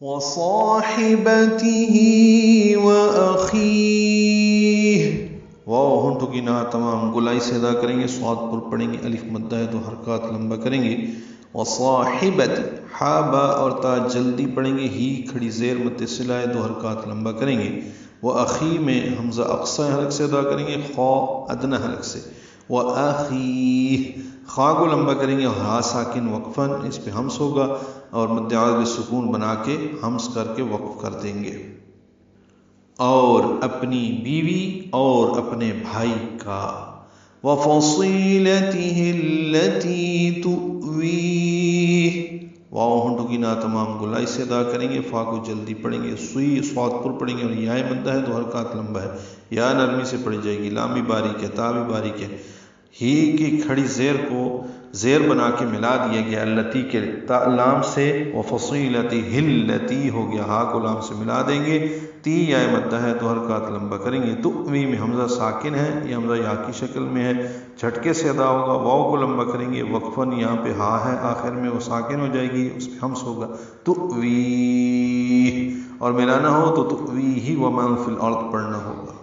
وصاحبته وأخيه، واو ہونٹوں کی نہ تمام گلائی سے ادا کریں گے، صاد پر پڑھیں گے، الف مدہ ہے تو حرکات لمبا کریں گے۔ وصاحبت، ہا با اور تا جلدی پڑھیں گے، ہی کھڑی زیر متصلہ ہے، دو حرکات لمبا کریں گے۔ وأخی میں حمزہ اقصی حلق سے ادا کریں گے، خا ادنی حلق سے۔ وأخیہ، خا کو لمبا کریں گے، ہا ساکن وقفاً اس پہ ہمس ہوگا اور مد عارض سکون بنا کے ہمس کر کے وقف کر دیں گے۔ اور اپنی بیوی اور اپنے بھائی کا۔ وفصیلته التي تؤویہ، واو ہونٹوں کی نہ تمام گلائی سے ادا کریں گے، فا کو جلدی پڑھیں گے، سوئی صاد پر پڑھیں گے اور یا مدہ ہے تو حرکات لمبا ہے، یا نرمی سے پڑھی جائے گی، لام بھی باریک ہے، تا بھی باریک ہے۔ ہی کی کھڑی زیر کو زیر بنا کے ملا دیا گیا التی کے لام سے، وفصیلته التي ہو گیا، ہا کو لام سے ملا دیں گے، تی یا مدہ ہے تو حرکات لمبا کریں گے۔ تؤوی میں حمزہ ساکن ہے، یہ حمزہ یا کی شکل میں ہے، جھٹکے سے ادا ہوگا، واو کو لمبا کریں گے، وقفاً یہاں پہ ہا ہے آخر میں، وہ ساکن ہو جائے گی، اس پہ ہمس ہوگا، تؤوی، اور ملانا ہو تو تؤویہ ومن فی الارض پڑھنا ہوگا۔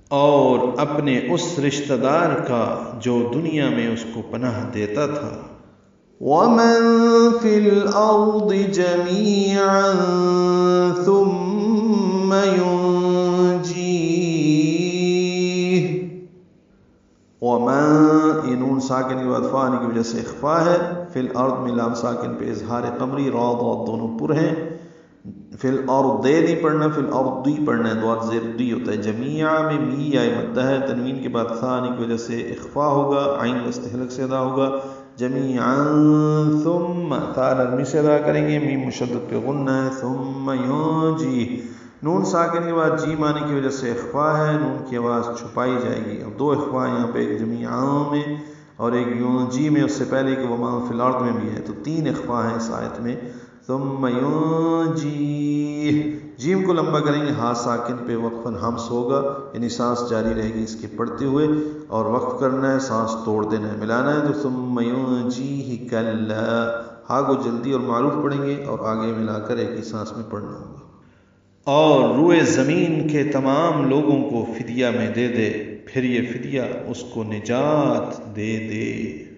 اور اپنے اس رشتہ دار کا جو دنیا میں اس کو پناہ دیتا تھا۔ وَمَن فِي الْأَرْضِ جَمِيعًا ثُمَّ يُنْجِيهِ، وَمَن، یہ نون ساکن کے بعد فا آنے کی وجہ سے اخفا ہے، فی الارض میں لام ساکن پہ اظہار قمری، را ضاد دونوں پر ہیں، فی الارض دے نہیں پڑھنا، فی الارض دی پڑھنا ہے، دوات زیر دی ہوتا ہے۔ جمیعہ میں می یا مدہ ہے، تنوین کے بعد تھا آنے کی وجہ سے اخفا ہوگا، عین وسط حلق سے ادا ہوگا، جمیعا ثم، تا نرمی سے ادا کریں گے، میم مشدد پہ غنہ ہے، ثم ینجی، نون ساکن کے بعد جیم آنے کی وجہ سے اخفا ہے، نون کی آواز چھپائی جائے گی۔ اب دو اخفا یہاں پہ، ایک جمیعا میں اور ایک ینجی میں، اس سے پہلے کہ وما فی الارض میں بھی ہے، تو تین اخفا ہیں اس آیت میں۔ ثم ینجیہ، جیم کو لمبا کریں گے، ہا ساکن پہ وقفاً ہمس ہوگا، یعنی سانس جاری رہے گی اس کے پڑھتے ہوئے، اور وقف کرنا ہے، سانس توڑ دینا ہے، ملانا ہے، تو ثم ینجیہ کلا، ہا کو جلدی اور معروف پڑھیں گے اور آگے ملا کر ایک ہی سانس میں پڑھنا ہوگا۔ اور روئے زمین کے تمام لوگوں کو فدیہ میں دے دے، پھر یہ فدیہ اس کو نجات دے دے۔